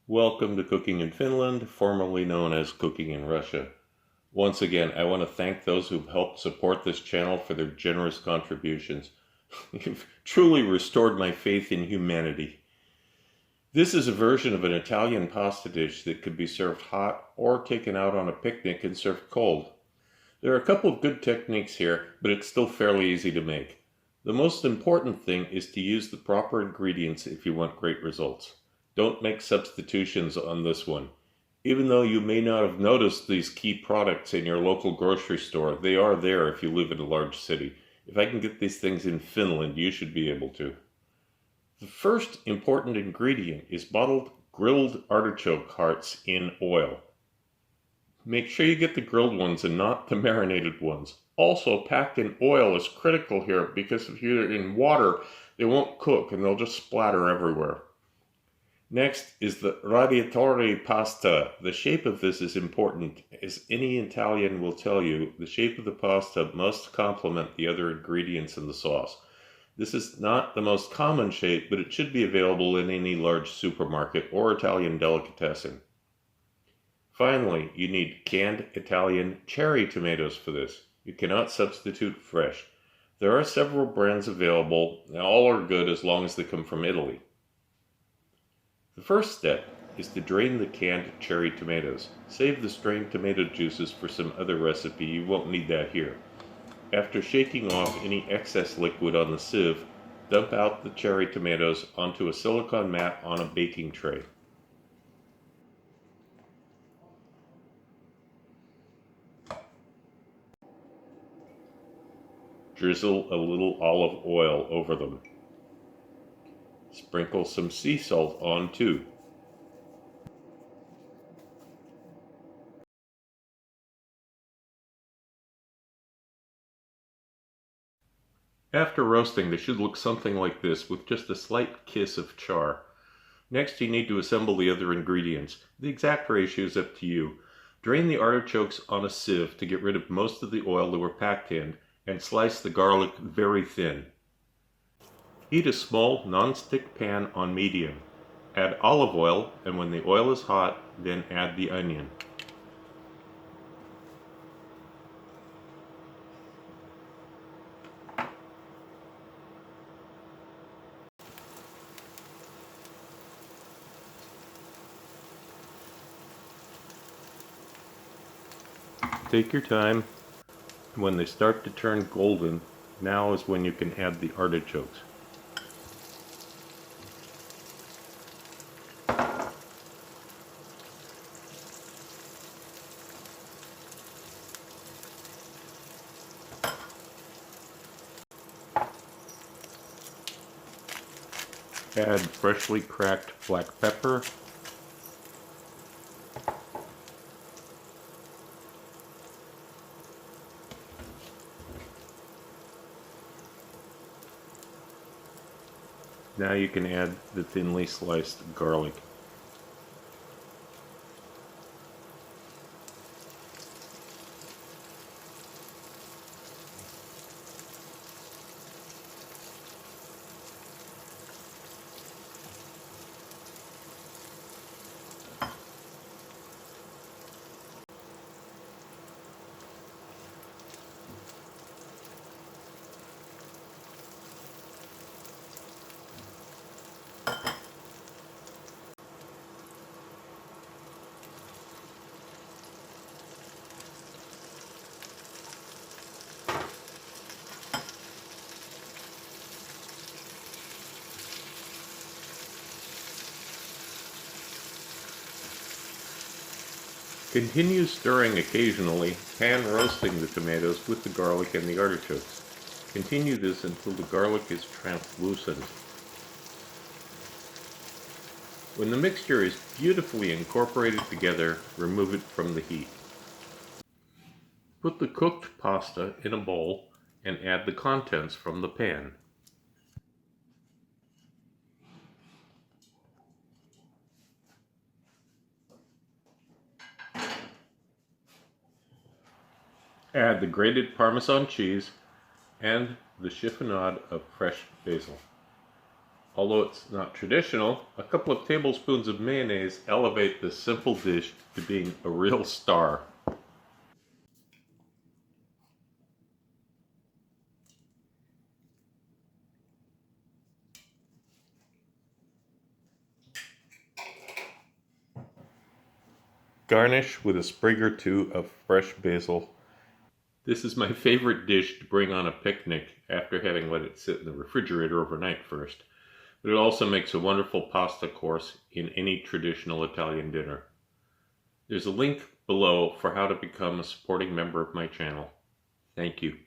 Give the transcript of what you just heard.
Welcome to Cooking in Finland, formerly known as Cooking in Russia. Once again, I want to thank those who've helped support this channel for their generous contributions. You've truly restored my faith in humanity. This is a version of an Italian pasta dish that could be served hot or taken out on a picnic and served cold. There are a couple of good techniques here, but it's still fairly easy to make. The most important thing is to use the proper ingredients if you want great results. Don't make substitutions on this one. Even though you may not have noticed these key products in your local grocery store, they are there if you live in a large city. If I can get these things in Finland, you should be able to. The first important ingredient is bottled grilled artichoke hearts in oil. Make sure you get the grilled ones and not the marinated ones. Also, packed in oil is critical here because if you're in water, they won't cook and they'll just splatter everywhere. Next is the Radiatori pasta. The shape of this is important. As any Italian will tell you, the shape of the pasta must complement the other ingredients in the sauce. This is not the most common shape, but it should be available in any large supermarket or Italian delicatessen. Finally, you need canned Italian cherry tomatoes for this. You cannot substitute fresh. There are several brands available, and all are good as long as they come from Italy. The first step is to drain the canned cherry tomatoes. Save the strained tomato juices for some other recipe, you won't need that here. After shaking off any excess liquid on the sieve, dump out the cherry tomatoes onto a silicone mat on a baking tray. Drizzle a little olive oil over them. Sprinkle some sea salt on too. After roasting, they should look something like this with just a slight kiss of char. Next, you need to assemble the other ingredients. The exact ratio is up to you. Drain the artichokes on a sieve to get rid of most of the oil they were packed in, and slice the garlic very thin. Heat a small non-stick pan on medium. Add olive oil, and when the oil is hot, then add the onion. Take your time. When they start to turn golden, now is when you can add the artichokes. Add freshly cracked black pepper, now you can add the thinly sliced garlic. Continue stirring occasionally, pan roasting the tomatoes with the garlic and the artichokes. Continue this until the garlic is translucent. When the mixture is beautifully incorporated together, remove it from the heat. Put the cooked pasta in a bowl and add the contents from the pan. Add the grated Parmesan cheese and the chiffonade of fresh basil. Although it's not traditional, a couple of tablespoons of mayonnaise elevate this simple dish to being a real star. Garnish with a sprig or two of fresh basil. This is my favorite dish to bring on a picnic after having let it sit in the refrigerator overnight first. But it also makes a wonderful pasta course in any traditional Italian dinner. There's a link below for how to become a supporting member of my channel. Thank you.